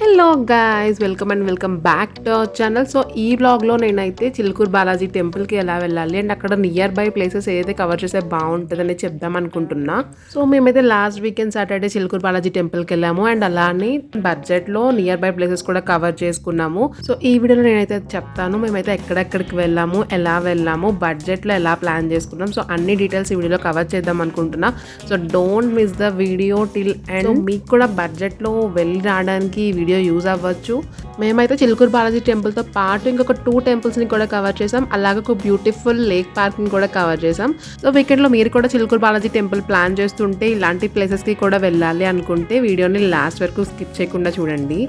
Hello guys, welcome back to our channel. So ఈ వ్లాగ్లో నేనైతే చిలుకూరు బాలాజీ టెంపుల్కి ఎలా వెళ్ళాలి అండ్ అక్కడ నియర్ బై ప్లేసెస్ ఏదైతే కవర్ చేస్తే బాగుంటుందని చెప్దాం అనుకుంటున్నా. సో మేమైతే last weekend Saturday Chilkur Balaji టెంపుల్కి వెళ్ళాము అండ్ అలానే బడ్జెట్లో నియర్ బై ప్లేసెస్ కూడా కవర్ చేసుకున్నాము. సో ఈ వీడియోలో నేనైతే చెప్తాను మేమైతే ఎక్కడెక్కడికి వెళ్ళాము, ఎలా వెళ్ళాము, బడ్జెట్లో ఎలా ప్లాన్ చేసుకున్నాం. సో అన్ని డీటెయిల్స్ ఈ వీడియోలో కవర్ చేద్దాం అనుకుంటున్నా. So don't miss the video till and. మీకు కూడా బడ్జెట్లో వెళ్ళి రావడానికి వీడియో యూజ్ అవ్వచ్చు. మేమైతే చిలుకూరు బాలాజీ టెంపుల్తో పాటు ఇంకొక 2 టెంపుల్స్ని కూడా కవర్ చేసాం. అలాగే ఒక బ్యూటిఫుల్ లేక్ పార్క్ని కూడా కవర్ చేసాం. సో వీకెండ్లో మీరు కూడా చిలుకూరు బాలాజీ టెంపుల్ ప్లాన్ చేస్తుంటే, ఇలాంటి ప్లేసెస్కి కూడా వెళ్ళాలి అనుకుంటే వీడియోని లాస్ట్ వరకు స్కిప్ చేయకుండా చూడండి.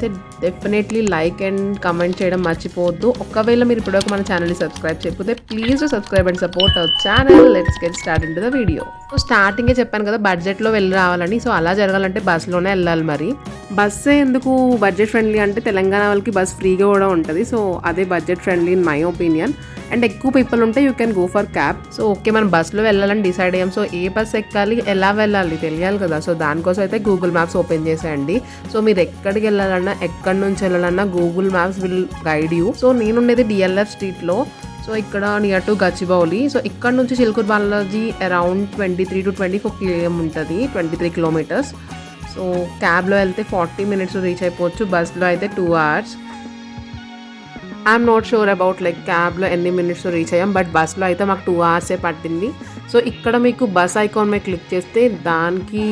డెఫినెట్లీ లైక్ అండ్ కమెంట్ చేయడం మర్చిపోవద్దు. ఒకవేళ మీరు ఇప్పుడు మన ఛానల్ని సబ్స్క్రైబ్ చేయకపోతే please subscribe and support our channel. Let's get start into the video. So స్టార్టింగే చెప్పాను కదా బడ్జెట్లో వెళ్ళి రావాలని. సో అలా జరగాలంటే బస్సులోనే వెళ్ళాలి. మరి బస్సే ఎందుకు బడ్జెట్ ఫ్రెండ్లీ అంటే తెలంగాణ వాళ్ళకి బస్ ఫ్రీగా కూడా ఉంటుంది. సో అదే budget friendly in my opinion. And ఎక్కువ పీపుల్ ఉంటే you can go for cab. So okay, మనం బస్సులో వెళ్ళాలని డిసైడ్ అయ్యాం. సో ఏ బస్ ఎక్కాలి, ఎలా వెళ్ళాలి తెలియాలి కదా. సో దానికోసం అయితే గూగుల్ మ్యాప్స్ ఓపెన్ చేసేయండి. సో మీరు ఎక్కడికి వెళ్ళాలన్నా, ఎక్కడి నుంచి వెళ్ళాలన్నా Google Maps will guide you. So నేనుండేది డిఎల్ఎఫ్ స్ట్రీట్లో. సో ఇక్కడ నియర్ టు గచ్చిబౌలి. సో ఇక్కడ నుంచి Chilkur Balaji around 23 to 24 km ఉంటుంది, 23 kilometers. సో క్యాబ్లో వెళ్తే 40 minutes రీచ్ అయిపోవచ్చు, బస్లో అయితే 2 hours. I'm not sure about like క్యాబ్లో ఎన్ని మినిట్స్ రీచ్ అయ్యాం, బట్ బస్లో అయితే మాకు 2 hours పట్టింది. సో ఇక్కడ మీకు బస్ ఐకాన్ మీద క్లిక్ చేస్తే దానికి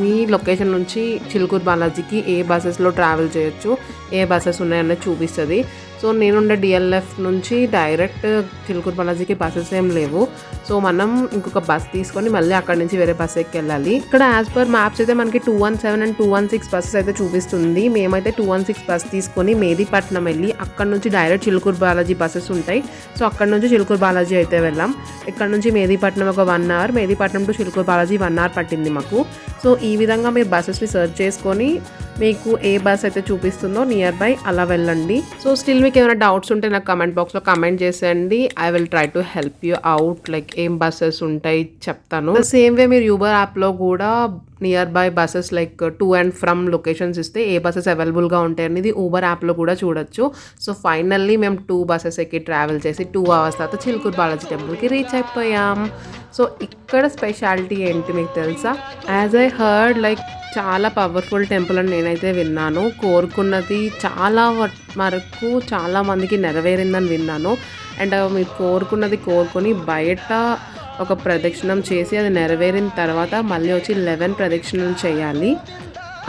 మీ లొకేషన్ నుంచి చిలుకూరు బాలాజీకి ఏ బస్సెస్లో ట్రావెల్ చేయొచ్చు, ఏ బస్సెస్ ఉన్నాయన్నది చూపిస్తుంది. సో నేనుండే డిఎల్ఎఫ్ నుంచి డైరెక్ట్ చిలుకూరు బాలాజీకి బస్సెస్ ఏం లేవు. సో మనం ఇంకొక బస్ తీసుకొని మళ్ళీ అక్కడ నుంచి వేరే బస్ ఎక్కి వెళ్ళాలి. ఇక్కడ యాజ్ పర్ మ్యాప్స్ అయితే మనకి 217 అండ్ 216 బస్సెస్ అయితే చూపిస్తుంది. మేమైతే 216 బస్ తీసుకొని మేదీపట్నం వెళ్ళి అక్కడ నుంచి డైరెక్ట్ చిలుకూరు బాలాజీ బస్సెస్ ఉంటాయి. సో అక్కడ నుంచి చిలుకూరు బాలాజీ అయితే వెళ్ళాం. ఇక్కడ నుంచి మేదీపట్నం ఒక 1 hour, Mehdipatnam to Chilkur Balaji 1 hour పట్టింది మాకు. సో ఈ విధంగా మీరు బస్సెస్ని సెర్చ్ చేసుకొని మీకు ఏ బస్ అయితే చూపిస్తుందో నియర్ బై అలా వెళ్ళండి. సో స్టిల్ మీకు ఏమైనా డౌట్స్ ఉంటే నాకు కమెంట్ బాక్స్లో కమెంట్ చేసేయండి. I will try to help you out. Like ఏం బస్సెస్ ఉంటాయి చెప్తాను. సేమ్ వే మీరు యూబర్ యాప్లో కూడా near by buses like to and from locations ఇస్తే ఏ బస్సెస్ అవైలబుల్గా ఉంటాయి అనేది ఊబర్ యాప్లో కూడా చూడొచ్చు. సో ఫైనల్లీ మేము 2 buses ఎక్కి ట్రావెల్ చేసి 2 hours తర్వాత చిలుకూరు బాలాజీ టెంపుల్కి రీచ్ అయిపోయాం. సో ఇక్కడ స్పెషాలిటీ ఏంటి మీకు తెలుసా? యాజ్ ఐ హర్డ్ లైక్ చాలా పవర్ఫుల్ టెంపుల్ అని నేనైతే విన్నాను. కోరుకున్నది చాలా వరకు చాలా మందికి నెరవేరిందని విన్నాను. అండ్ మీరు కోరుకున్నది కోరుకొని బయట ఒక ప్రదక్షిణం చేసి అది నెరవేరిన తర్వాత మళ్ళీ వచ్చి 11 ప్రదక్షిణలు చేయాలి.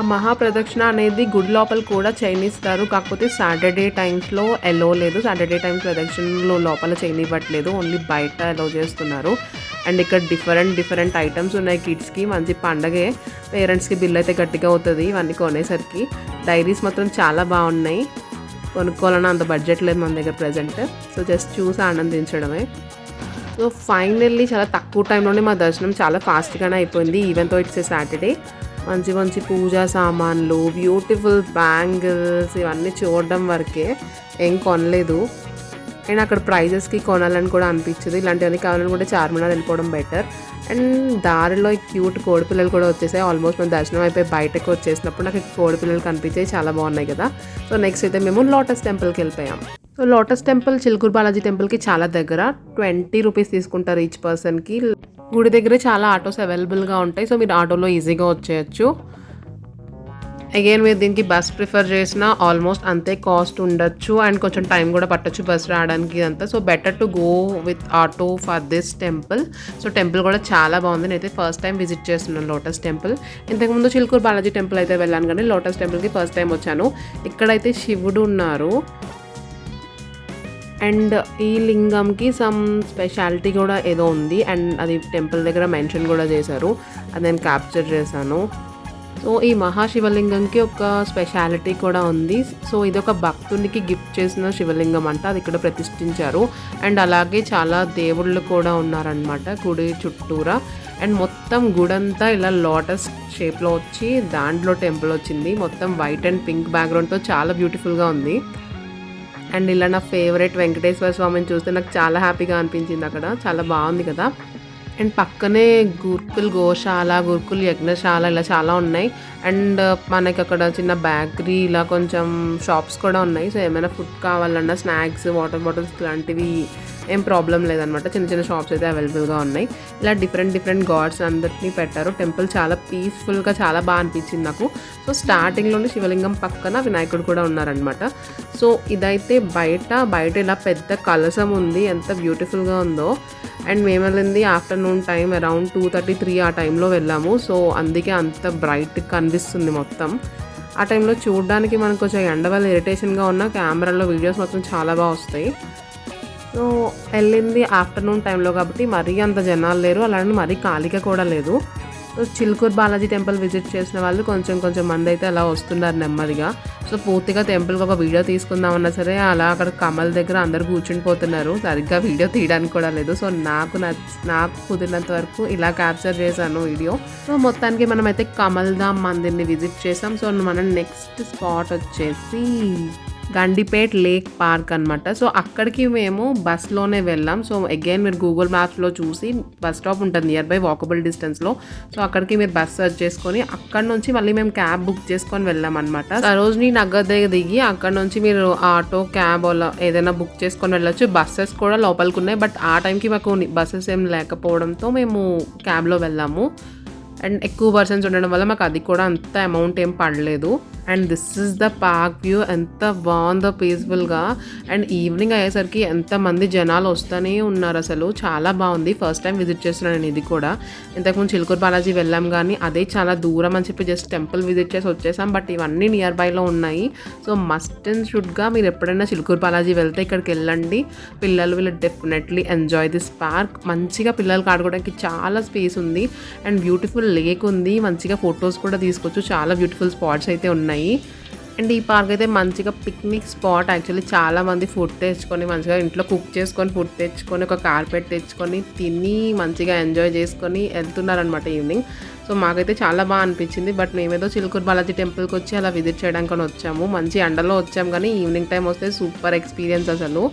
ఆ మహాప్రదక్షిణ అనేది గుడి లోపల కూడా చేయనిస్తారు, కాకపోతే సాటర్డే టైమ్స్లో ఎలో లేదు. సాటర్డే టైమ్స్ ప్రదక్షిణలో లోపల చేయనివ్వట్లేదు, ఓన్లీ బయట ఎలో చేస్తున్నారు. అండ్ ఇక్కడ డిఫరెంట్ ఐటమ్స్ ఉన్నాయి కిడ్స్కి. మంచి పండగే, పేరెంట్స్కి బిల్ అయితే గట్టిగా అవుతుంది ఇవన్నీ కొనేసరికి. డైరీస్ మాత్రం చాలా బాగున్నాయి, కొనుక్కోవాలన్నా అంత బడ్జెట్ లేదు మన దగ్గర ప్రజెంట్. సో జస్ట్ చూసి ఆనందించడమే. సో ఫైనల్లీ చాలా తక్కువ టైంలోనే మా దర్శనం చాలా ఫాస్ట్గానే అయిపోయింది. ఈవెన్ తో ఇట్స్ ఏ సాటర్డే. మంచి పూజా సామాన్లు, బ్యూటిఫుల్ బ్యాంగిల్స్ ఇవన్నీ చూడడం వరకే, ఏం కొనలేదు. అండ్ అక్కడ ప్రైజెస్కి కొనాలని కూడా అనిపించదు. ఇలాంటివన్నీ కావాలనుకుంటే చార్మినార్ వెళ్ళిపోవడం బెటర్. అండ్ దారిలో క్యూట్ కోడిపిల్లలు కూడా వచ్చేసాయి. ఆల్మోస్ట్ మేము దర్శనం అయిపోయి బయటకు వచ్చేసినప్పుడు నాకు కోడిపిల్లలు కనిపించాయి, చాలా బాగున్నాయి కదా. సో నెక్స్ట్ అయితే మేము లోటస్ టెంపుల్కి వెళ్ళిపోయాం. So lotus temple Chilkur Balaji టెంపుల్కి చాలా దగ్గర, 20 rupees తీసుకుంటారు ఈచ్ పర్సన్కి. గుడి దగ్గరే చాలా ఆటోస్ అవైలబుల్గా ఉంటాయి. సో మీరు ఆటోలో ఈజీగా వచ్చేయచ్చు. అగైన్ మీరు దీనికి బస్ ప్రిఫర్ చేసినా ఆల్మోస్ట్ అంతే కాస్ట్ ఉండొచ్చు అండ్ కొంచెం టైం కూడా పట్టొచ్చు బస్ రావడానికి అంతా. So better to go with auto for this temple. So temple కూడా చాలా బాగుంది. నేనైతే ఫస్ట్ టైం విజిట్ చేస్తున్నాను లోటస్ టెంపుల్. ఇంతకుముందు చిలుకూరు బాలాజీ టెంపుల్ అయితే వెళ్ళాను, కానీ లోటస్ టెంపుల్కి ఫస్ట్ టైం వచ్చాను. ఇక్కడైతే శివుడు ఉన్నారు అండ్ ఈ లింగంకి సమ్ స్పెషాలిటీ కూడా ఏదో ఉంది అండ్ అది టెంపుల్ దగ్గర మెన్షన్ కూడా చేశారు, అది నేను క్యాప్చర్ చేశాను. సో ఈ మహాశివలింగంకి ఒక స్పెషాలిటీ కూడా ఉంది. సో ఇది ఒక భక్తునికి గిఫ్ట్ చేసిన శివలింగం అంట, అది ఇక్కడ ప్రతిష్ఠించారు. అండ్ అలాగే చాలా దేవుళ్ళు కూడా ఉన్నారనమాట గుడి చుట్టూరా. అండ్ మొత్తం గుడంతా ఇలా లోటస్ షేప్లో వచ్చి దాంట్లో టెంపుల్ వచ్చింది. మొత్తం వైట్ అండ్ పింక్ బ్యాక్గ్రౌండ్తో చాలా బ్యూటిఫుల్గా ఉంది. అండ్ ఇలా నా ఫేవరెట్ వెంకటేశ్వర స్వామిని చూస్తే నాకు చాలా హ్యాపీగా అనిపించింది. అక్కడ చాలా బాగుంది కదా. అండ్ పక్కనే గురుకుల్ గోశాల, గురుకుల్ యజ్ఞశాల ఇలా చాలా ఉన్నాయి. అండ్ మనకి అక్కడ చిన్న బేకరీ ఇలా కొంచెం షాప్స్ కూడా ఉన్నాయి. సో ఏమైనా ఫుడ్ కావాలన్నా స్నాక్స్, వాటర్ బాటిల్స్ లాంటివి ఏం ప్రాబ్లం లేదనమాట. చిన్న చిన్న షాప్స్ అయితే అవైలబుల్గా ఉన్నాయి. ఇలా డిఫరెంట్ గాడ్స్ అందరినీ పెట్టారు. టెంపుల్ చాలా పీస్ఫుల్గా చాలా బాగా అనిపించింది నాకు. సో స్టార్టింగ్లోనే శివలింగం పక్కన వినాయకుడు కూడా ఉన్నారనమాట. సో ఇదైతే బయట ఇలా పెద్ద కలశం ఉంది, ఎంత బ్యూటిఫుల్గా ఉందో. అండ్ మేము వెళ్ళింది ఆఫ్టర్నూన్ టైం అరౌండ్ 2:33 ఆ టైంలో వెళ్ళాము. సో అందుకే అంత బ్రైట్ కనిపిస్తుంది మొత్తం. ఆ టైంలో చూడడానికి మనకు కొంచెం ఎండ వల్ల ఇరిటేషన్గా ఉన్న కెమెరాలో వీడియోస్ మాత్రం చాలా బాగా వస్తాయి. సో వెళ్ళింది ఆఫ్టర్నూన్ టైంలో కాబట్టి మరీ అంత జనాలు లేరు, అలానే మరీ ఖాళీగా కూడా లేదు. So Chilkur Balaji temple visit చేసిన వాళ్ళు కొంచెం మంది అయితే అలా వస్తున్నారు నెమ్మదిగా. సో పూర్తిగా టెంపుల్కి ఒక వీడియో తీసుకుందామన్నా సరే అలా అక్కడ కమల్ దగ్గర అందరు కూర్చుని పోతున్నారు. సరిగ్గా వీడియో తీయడానికి కూడా లేదు. సో నాకు కుదిరినంత వరకు ఇలా క్యాప్చర్ చేశాను వీడియో. సో మొత్తానికి మనం అయితే కమల్ ధామ్ మందిర్ని విజిట్ చేసాం. సో మనం నెక్స్ట్ స్పాట్ వచ్చేసి గండిపేట్ లేక్ పార్క్ అనమాట. సో అక్కడికి మేము బస్లోనే వెళ్ళాం. సో అగైన్ మీరు గూగుల్ మ్యాప్స్లో చూసి బస్ స్టాప్ ఉంటుంది నియర్ బై వాకబుల్ డిస్టెన్స్లో. సో అక్కడికి మీరు బస్ సర్చ్ చేసుకొని అక్కడ నుంచి మళ్ళీ మేము క్యాబ్ బుక్ చేసుకొని వెళ్ళాం అనమాట. సరోజిని నగర్ దగ్గర దిగి అక్కడ నుంచి మీరు ఆటో, క్యాబ్ అలా ఏదైనా బుక్ చేసుకొని వెళ్ళొచ్చు. బస్సెస్ కూడా లోపలికి ఉన్నాయి, బట్ ఆ టైంకి మాకు బస్సెస్ ఏం లేకపోవడంతో మేము క్యాబ్లో వెళ్ళాము. అండ్ ఎక్కువ పర్సన్స్ ఉండడం వల్ల మాకు అది కూడా అంత అమౌంట్ ఏం పడలేదు. And this is the park view, ఎంత బాగుందో పీస్ఫుల్గా. అండ్ ఈవినింగ్ అయ్యేసరికి ఎంతమంది జనాలు వస్తూనే ఉన్నారు, అసలు చాలా బాగుంది. ఫస్ట్ టైం విజిట్ చేస్తున్నాను నేను ఇది కూడా. ఇంతకుముందు చిలుకూరు బాలాజీ వెళ్ళాం కానీ అదే చాలా దూరం అని చెప్పి జస్ట్ టెంపుల్ విజిట్ చేసి వచ్చేసాం. బట్ ఇవన్నీ నియర్ బైలో ఉన్నాయి. సో మస్ట్ అండ్ షుడ్గా మీరు ఎప్పుడైనా చిలుకూరు బాలాజీ వెళ్తే ఇక్కడికి వెళ్ళండి. పిల్లలు వీళ్ళు డెఫినెట్లీ ఎంజాయ్ దిస్ పార్క్. మంచిగా పిల్లలకి ఆడుకోవడానికి చాలా స్పేస్ ఉంది. అండ్ బ్యూటిఫుల్ లేక్ ఉంది, మంచిగా ఫొటోస్ కూడా తీసుకోవచ్చు. చాలా బ్యూటిఫుల్ స్పాట్స్ అయితే ఉన్నాయి. అండ్ ఈ పార్క్ అయితే మంచిగా పిక్నిక్ స్పాట్. యాక్చువల్లీ చాలా మంది ఫుడ్ తెచ్చుకొని మంచిగా ఇంట్లో కుక్ చేసుకొని ఫుడ్ తెచ్చుకొని ఒక కార్పెట్ తెచ్చుకొని తిని మంచిగా ఎంజాయ్ చేసుకొని వెళ్తున్నారనమాట ఈవినింగ్. సో మాకైతే చాలా బాగా అనిపించింది. బట్ మేమేదో చిలుకూరు బాలాజీ టెంపుల్కి వచ్చి అలా విజిట్ చేయడానికి వచ్చాము. మంచి ఎండలో వచ్చాము కానీ ఈవినింగ్ టైం వస్తే సూపర్ ఎక్స్పీరియన్స్ అసలు.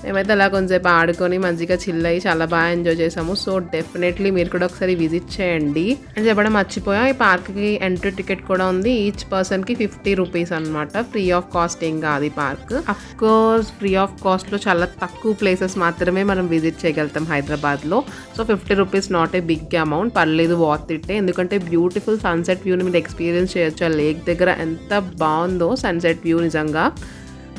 మేమైతే అలా కొంచెంసేపు ఆడుకొని మంచిగా చిల్ అయ్యి చాలా బాగా ఎంజాయ్ చేసాము. సో డెఫినెట్లీ మీరు కూడా ఒకసారి విజిట్ చేయండి. అని చెప్పడం మర్చిపోయా, ఈ పార్క్కి ఎంట్రీ టికెట్ కూడా ఉంది. ఈచ్ పర్సన్కి 50 రూపీస్ అనమాట. ఫ్రీ ఆఫ్ కాస్ట్ ఏం కాదు ఈ park. Of course free of కాస్ట్లో చాలా తక్కువ ప్లేసెస్ మాత్రమే మనం విజిట్ చేయగలుగుతాం హైదరాబాద్లో. So 50 rupees not a big amount, పర్లేదు, వర్త్ ఇట్. ఎందుకంటే బ్యూటిఫుల్ సన్సెట్ వ్యూని మీరు ఎక్స్పీరియన్స్ చేయొచ్చు. ఆ లేక్ దగ్గర ఎంత బాగుందో సన్సెట్ వ్యూ నిజంగా.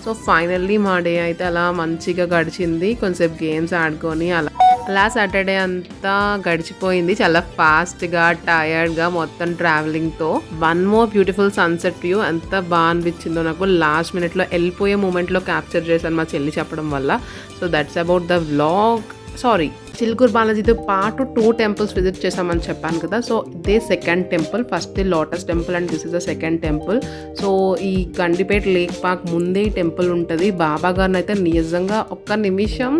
సో ఫైనల్లీ మా డే అయితే అలా మంచిగా గడిచింది. కొంచెంసేపు గేమ్స్ ఆడుకొని అలా సాటర్డే అంతా గడిచిపోయింది చాలా ఫాస్ట్గా, టయర్డ్గా, మొత్తం ట్రావెలింగ్తో. One more beautiful sunset view ఎంత బాగా అనిపించిందో నాకు. లాస్ట్ మినిట్లో వెళ్ళిపోయే మూమెంట్లో క్యాప్చర్ చేశాను మా చెల్లి చెప్పడం వల్ల. So that's about the vlog. Sorry, Chilkur బాలాజీతో పాటు 2 టెంపుల్స్ విజిట్ చేసామని చెప్పాను కదా. సో ఇదే second temple. First the lotus temple and this is the second temple. So ఈ గండిపేట లేక్ పార్క్ ముందే ఈ టెంపుల్ ఉంటుంది. బాబా గారిని అయితే నిజంగా ఒక్క నిమిషం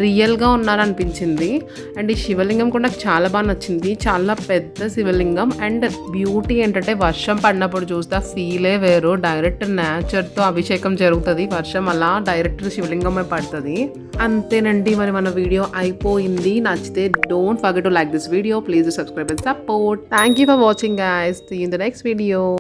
రియల్గా ఉన్నారనిపించింది. అండ్ ఈ శివలింగం కూడా నాకు చాలా బాగా నచ్చింది. చాలా పెద్ద శివలింగం. అండ్ బ్యూటీ ఏంటంటే వర్షం పడినప్పుడు చూస్తే ఫీలే వేరు. డైరెక్ట్ నేచర్తో అభిషేకం జరుగుతుంది. వర్షం అలా డైరెక్ట్ శివలింగమే పడుతుంది. అంతేనండి, మరి మన వీడియో అయిపోయింది. నచ్చితే don't forget to like this video. Please do subscribe and support. Thank you for watching guys. See you in the next video.